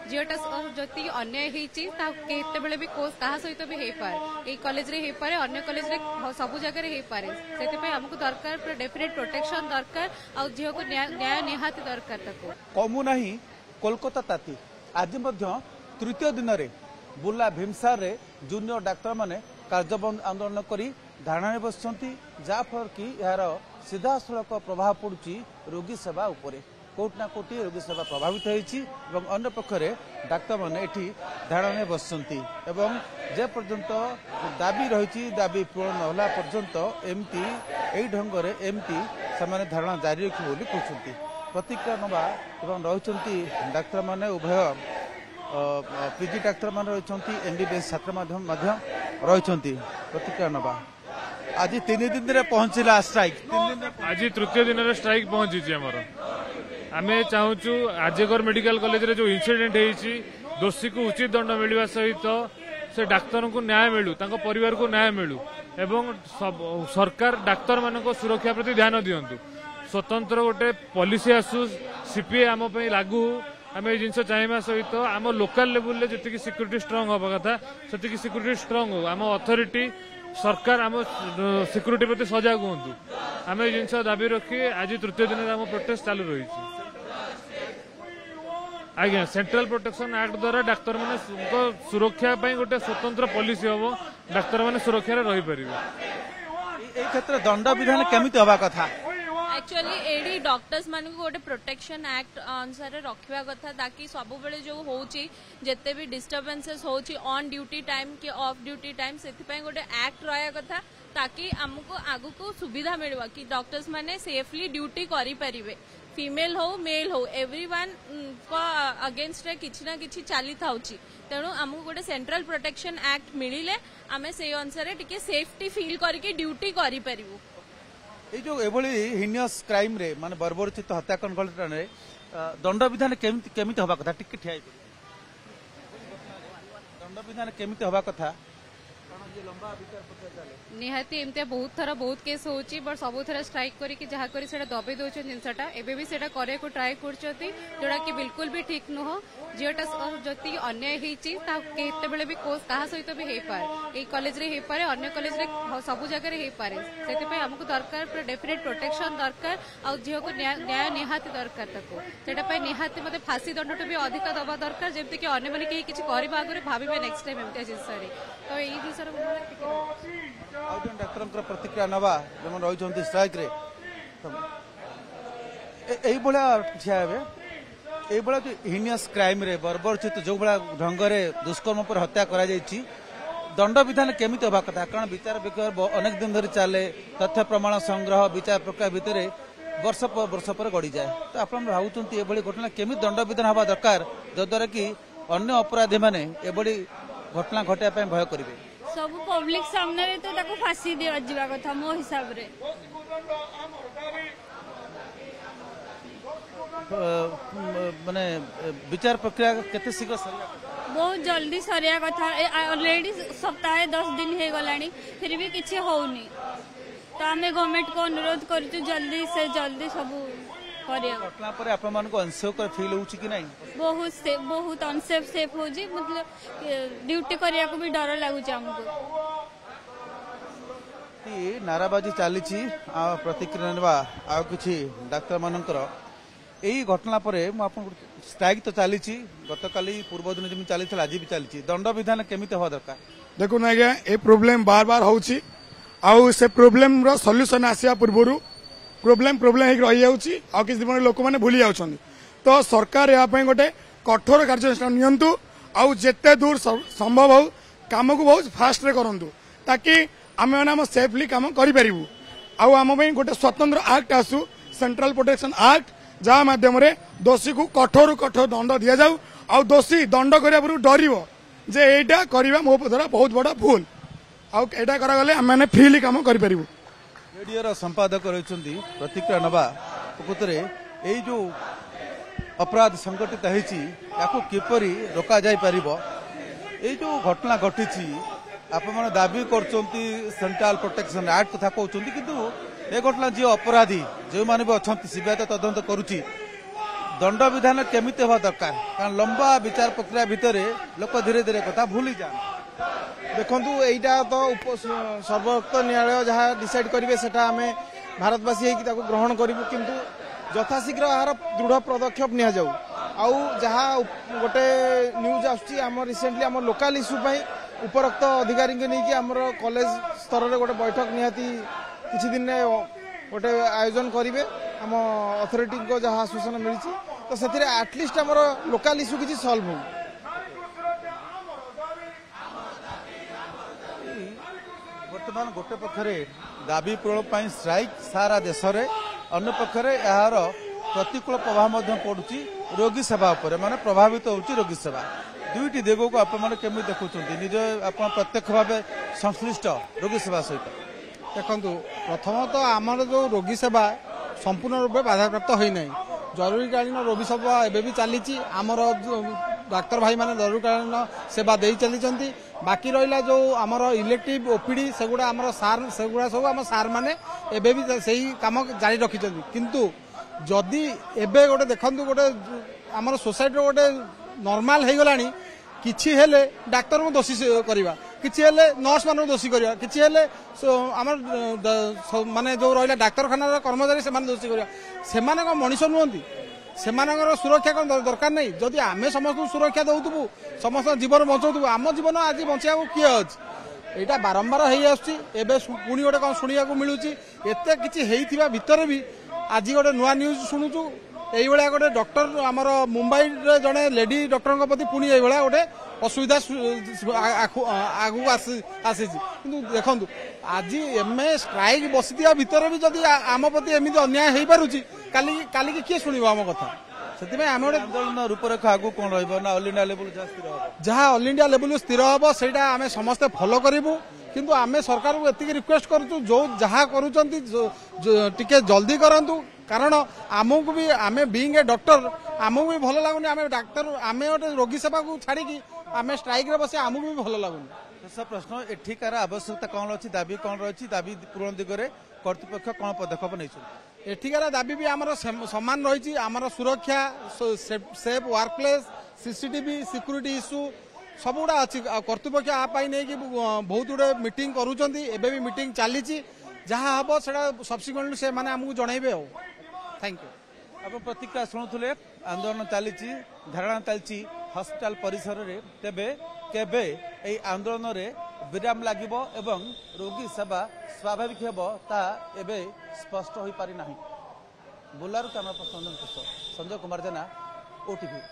Zeta जति अन्याय होते भी क्या सहित भी हो पाए ये कॉलेज रे हो पाए अन्य कॉलेज रे सब जगह हो पाए से आमको दरकार डेफिनेट प्रोटेक्शन दरकार आ झील को न्याय निहाती दरकार कमु नहीं कोलकाता ताती आज तृतीय दिन में बुर्ला भीमसार रे जूनियर डाक्तर माने कार्यबंद आंदोलन करी धारणा बसुंट जहाँफल कि यार सीधा सड़क प्रभाव पड़ुची रोगी सेवा उपरे कोट ना कोटी रोगी सेवा प्रभावित होती अन्य पक्षरे डाक्तर मैंने ये धारणा बसुंट एवं जे पर्यंत दाबी रही दाबी पूरण होला पर्यंत एमती यही ढंग से एमती से धारणा जारी रखी बोली कहते प्रतिक्रिया नवा एवं रही डाक्तर मैंने उभय पीजी डाक्तर मान रही एमबीबीएस छात्र रही प्रतिक्रिया नवा आज 3 दिन रे पहुंचला स्ट्राइक आज तृतीय दिन रे स्ट्राइक पहुंची आमर आमे चाहूचु आजगर मेडिकल कॉलेज रे जो इंसिडेंट होईची दोषी को उचित दंड मिलवा सहित से डाक्तर को न्याय मिलू तांको परिवार को न्याय मिलू एवं सरकार डाक्तर मानको सुरक्षा प्रति ध्यान दियंतु स्वतंत्र गोटे पॉलिसी आसु सीपीए आम पे लागू आम ये जिन चाहिए सहित आम लोकल लेवल जी सिक्यूरीटी स्ट्रांग हवा कथा से सिक्यूरीटी स्ट्रांग हो आम अथॉरिटी सरकार आम सिक्यूरीटी प्रति सजग हूँ आम ये जिन दाबी रखी आज तृतीय दिन आम प्रोटेस्ट चालू रही आज्ञा सेंट्रल प्रोटेक्शन एक्ट द्वारा डाक्तर माने सुरक्षा गोटे स्वतंत्र पॉलिसी हम डाक्तर माने सुरक्षा रही पारे क्षेत्र दंड विधान केमिति हवा कथा एक्चुअली एडी डॉक्टर्स मान को गोटे प्रोटेक्शन एक्ट अनुसार रखा कथा ताकि सब बेले जो होची जेते भी डिस्टर्बेंसेस होची ऑन ड्यूटी टाइम कि ऑफ ड्यूटी टाइम से गोटे एक्ट रहा कथा ताकि आमको आगु को सुविधा मिलवा कि डॉक्टर्स माने सेफली ड्यूटी करि परिबे फीमेल हो मेल हो एवरीवन को अगेंस्ट रे किछि ना किछि चली थाउची तेणु आमको गोटे सेंट्रल प्रोटेक्शन एक्ट मिलिले आमे से अनुसार टिके सेफ्टी फील करके ड्यूटी करि परिबु ये जो एभली हिनियस क्राइम रे माने बर्बरचित हत्याकांड घटना रे दंड विधान केमिति हवा कथा टिके ठिया दंड विधान केमिति हवा कथा निहाती एमती बहुत थर बहुत केस होची बट सब थर स्ट्राइक करके जहाँ करी सेटा दबे दौर जिनसा एबे भी सेटा करे को ट्राई कर जोड़ा कि बिल्कुल भी ठीक नुह झीटा जति अन्याय होते भी क्या सहित भी हो पाए ये कॉलेज रे हो पाए अन्य कॉलेज रे सब जगह हो पाए से आमको दरकार डेफिनेट प्रोटेक्शन दरकार आ झील को न्याय निहाती दरकार से निहाती मत फांसी दंड भी अधिक दबा दरकार जमी कि अन्य मैंने कहीं किसी करने आगे भावे नेक्स्ट टाइम एमती जिनस तो यही विषय डाक्तर प्रतिक्रिया नवा जो रही स्ट्राइक रे ठिया हिनियस क्राइम रे बर्बरचित जो भाया ढंग से दुष्कर्म पर हत्या करा दंड विधान केमिति हवा कथा कारण विचार विचार अनेक दिन धरी चले तथ्य प्रमाण संग्रह विचार प्रक्रिया भितर वर्ष पर गड़ी जाए तो आप भावुंट ये घटना केमी दंड विधान हवा दरकार जद्वारा कि अन्य अपराधी माने एभली घटना घटाया भय करेंगे सब पब्लिक सामने रे तो फांसी दिया जावा कथा मो हिसाब रे माने विचार प्रक्रिया केते शीघ्र बहुत जल्दी सरिया कथा ऑलरेडी सप्ताह 10 दिन हो गलानी फिर भी किसी होनी तो आम गवर्नमेंट को अनुरोध करूँ जल्दी से जल्दी सब घटना पर आपण को अनसेफ फील होउची कि नहीं बहुत अनसेफ सेफ हो मतलब ड्यूटी करिया को भी डर लगुच हमको नाराबाजी चली प्रतिक्रिया नेबा आ किछि डाक्तर मानकर यही घटना पर स्ट्राइक तो चली गतकाली पूर्व दिन जमी चली आज भी चली दंड विधान केमिति हवा दरकार देखो आज्ञा ये प्रोब्लेम बार बार होउची आउ से प्रोब्लेम रो सॉल्यूशन आसिया पूर्वरु प्रोब्लेम रही जाउची आ किसी दिन लोक मैंने भूली जाउछन तो सरकार या गोटे कठोर कार्यानुष्ठान नियंतु आउ जेते दूर संभव हो काम को बहुत फास्ट रे करंतु ताकि आम मैंने सेफली काम करूँ आम गोटे स्वतंत्र एक्ट आसू सेंट्रल प्रोटेक्शन एक्ट जहाँ मध्यम दोषी को कठोर कठोर दंड दि जाऊ आ दोषी दंड करने पूर्व डर जे एटा करवा मो द्वारा बहुत बड़ा भूल आटा करागले आम मैंने फ्रीली काम करूँ रेडियो संपादक रही प्रतिक्रिया नवा प्रकृत में जो अपराध संगठित होती किपरि रोक जापर ये जो घटना घटी आप दाबी कर सेंट्रल प्रोटेक्शन एक्ट कथा कहते कि ये घटना जी अपराधी जो मैंने भी अच्छा सीबीआई तो तदंत करुच्ची दंड विधान केमिति हवा दरकार कारण लंबा विचार प्रक्रिया भितर लोक धीरे धीरे कथा भूली जान देखु यहीटा तो सर्वोच्च न्यायालय जहाँ डिसाइड करेंगे सेटा आम भारतवासी होगी ग्रहण करूँ किंतु यथाशीघ्र यार दृढ़ पदक्षेप नि जाऊ आउ जहाँ गोटे न्यूज आम रिसेंटली आम लोकाल इश्यू उपरोक्त अधिकारी नहीं कि आमर कॉलेज स्तर में गोटे बैठक निहाती किसी दिन गोटे आयोजन करेंगे आम अथॉरिटी को जहाँ आश्वासन मिली तो से एटलिस्ट आमर लोकाल इश्यू किसी सॉल्व हो वर्तमान गोटे पक्षरे दाबी पूरण स्ट्राइक सारा देश में अन्य पक्षरे यार प्रतिकूल प्रभाव पड़ुची रोगी सेवा उपर माने प्रभावित होउची रोगी सेवा दुईटी दिग को आप देखुं निज आप प्रत्यक्ष भाव संश्लिष्ट रोगी सेवा सहित देखु प्रथम तो आमर जो रोगी सेवा संपूर्ण रूप बाधाप्राप्त होना जरूरीकालीन रोगी सेवा एवं भी चली आमर डाक्तर भाई माने जरूरीकालीन सेवा दे चली बाकी रहा जो आमर इलेक्टिव ओपीडी सेगुड़ा आमर सार सेगुड़ा सब आम सार मैंने एबे भी से काम जारी रखिंट किंतु जदि एबे गोटे देखु गोटे आमर सोसाइटी गोटे नॉर्मल हो गलानी किछि हेले डाक्तर को दोषी करवा किछि हेले नर्स मान दोषी करवा किछि हेले आमर माने जो रहा डाक्तरखाना कर्मचारी से दोषी करवा से मनीष नुहति से सुरक्षा कौन दरकार नहीं जदि आम समस्त सुरक्षा दौथबू समस्त जीवन बचाऊबू आम जीवन आज बचा किए अच्छे यहाँ बारंबार हो पुणी गोटे कौन शुणा मिलूँ एत कि भितर भी आज गोटे नुआ न्यूज शुणुचु यही गोटे डॉक्टर आमर मुंबई जड़े लेडी डॉक्टर प्रति पुणी यही गोटे असुविधा आगू आसी देखु आज एम ए स्ट्राइक बसी भितर भी जदि आम प्रति एमती अन्याय हो पारुची काली किए शुणव आम कथा से आंदोलन रूपरेखा आगू कौन रहा ऑल इंडिया लेवल जहाँ ऑल इंडिया लेवल स्थिर हम से आम समस्ते फॉलो करूँ किंतु आम सरकार को एति रिक्वेस्ट करूँ जो जहाँ करुँचे जल्दी करूँ कारण आमको भी आम बीइंग ए डॉक्टर आमको भी भल लगुनि आम डाक्तर आम गोटे रोगी सेवा को छाड़ी आम स्ट्राइक रे बसे आमको भी भल लगुनि शेष प्रश्न एठिकार आवश्यकता कौन अच्छी दाबी कौन रही दाबी पूरण दिगरे कर्तृपक्ष कौन पदक्षेप नहीं एठिकार दाबी भी आमर समान रही आमर सुरक्षा safe work place CCTV security issue सब गुड़ा अच्छी कर्तृपक्ष आपाई नहीं कि बहुत गुड़े मीटिंग करूँ भी मीटिंग चली जहाँ हम से सब्सिक्वेंटली से माने आमको जनइबे हो थैंक यू आप प्रतिक्रिया शुणुले आंदोलन चली धारणा चलती हस्पिटाल परिसर में तेबे केबे এই आंदोलन रे विराम लागिबो एवं रोगी सेवा स्वाभाविक हेबो ता एबे स्पष्ट होई पारि नाही बुलारू कैमरा पर्सन संजय कुमार जेना ओटीवी।